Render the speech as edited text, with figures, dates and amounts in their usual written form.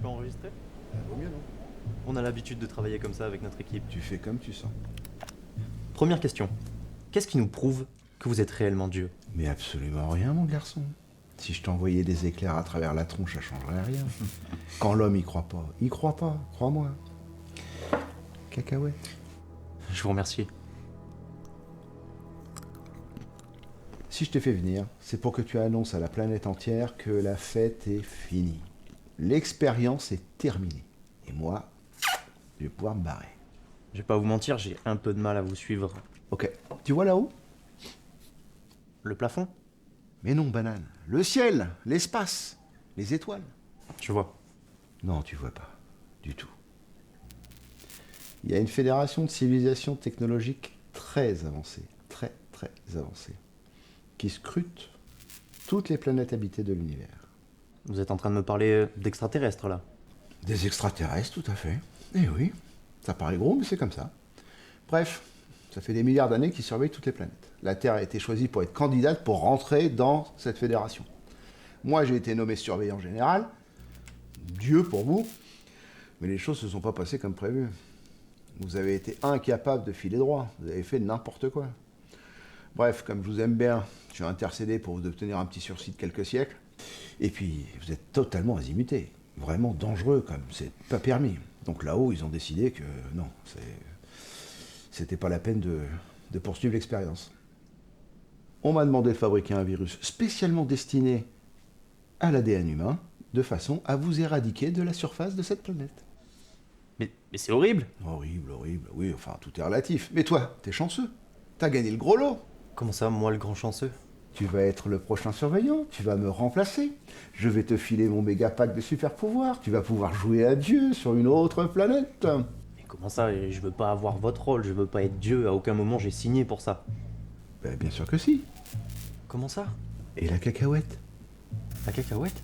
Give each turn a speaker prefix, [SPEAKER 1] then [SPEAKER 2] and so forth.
[SPEAKER 1] peux enregistrer?
[SPEAKER 2] Vaut mieux, non?
[SPEAKER 1] On a l'habitude de travailler comme ça avec notre équipe.
[SPEAKER 2] Tu fais comme tu sens.
[SPEAKER 1] Première question. Qu'est-ce qui nous prouve que vous êtes réellement Dieu?
[SPEAKER 2] Mais absolument rien, mon garçon. Si je t'envoyais des éclairs à travers la tronche, ça changerait rien. Quand l'homme y croit pas, crois-moi. Cacahuète.
[SPEAKER 1] Je vous remercie.
[SPEAKER 2] Si je t'ai fait venir, c'est pour que tu annonces à la planète entière que la fête est finie. L'expérience est terminée. Et moi, je vais pouvoir me barrer.
[SPEAKER 1] Je vais pas vous mentir, j'ai un peu de mal à vous suivre.
[SPEAKER 2] Ok. Tu vois là-haut?
[SPEAKER 1] Le plafond?
[SPEAKER 2] Mais non, banane. Le ciel, l'espace, les étoiles.
[SPEAKER 1] Je vois.
[SPEAKER 2] Non, tu vois pas. Du tout. Il y a une fédération de civilisations technologiques très avancée, très avancée, qui scrute toutes les planètes habitées de l'univers.
[SPEAKER 1] Vous êtes en train de me parler d'extraterrestres là?
[SPEAKER 2] Des extraterrestres, tout à fait. Eh oui, ça paraît gros, mais c'est comme ça. Bref, ça fait des milliards d'années qu'ils surveillent toutes les planètes. La Terre a été choisie pour être candidate pour rentrer dans cette fédération. Moi, j'ai été nommé surveillant général. Dieu pour vous. Mais les choses ne se sont pas passées comme prévu. Vous avez été incapable de filer droit. Vous avez fait n'importe quoi. Bref, comme je vous aime bien, je suis intercédé pour vous obtenir un petit sursis de quelques siècles. Et puis, vous êtes totalement azimuté. Vraiment dangereux, comme c'est pas permis. Donc là-haut, ils ont décidé que non, c'était pas la peine de poursuivre l'expérience. On m'a demandé de fabriquer un virus spécialement destiné à l'ADN humain, de façon à vous éradiquer de la surface de cette planète.
[SPEAKER 1] Mais c'est horrible!
[SPEAKER 2] Horrible, oui, enfin, tout est relatif. Mais toi, t'es chanceux. T'as gagné le gros lot.
[SPEAKER 1] Comment ça, moi le grand chanceux?
[SPEAKER 2] Tu vas être le prochain surveillant, tu vas me remplacer. Je vais te filer mon méga pack de super pouvoirs. Tu vas pouvoir jouer à Dieu sur une autre planète.
[SPEAKER 1] Mais comment ça? Je veux pas avoir votre rôle, je veux pas être Dieu, à aucun moment j'ai signé pour ça.
[SPEAKER 2] Ben, bien sûr que si.
[SPEAKER 1] Comment ça?
[SPEAKER 2] Et la cacahuète?
[SPEAKER 1] La cacahuète?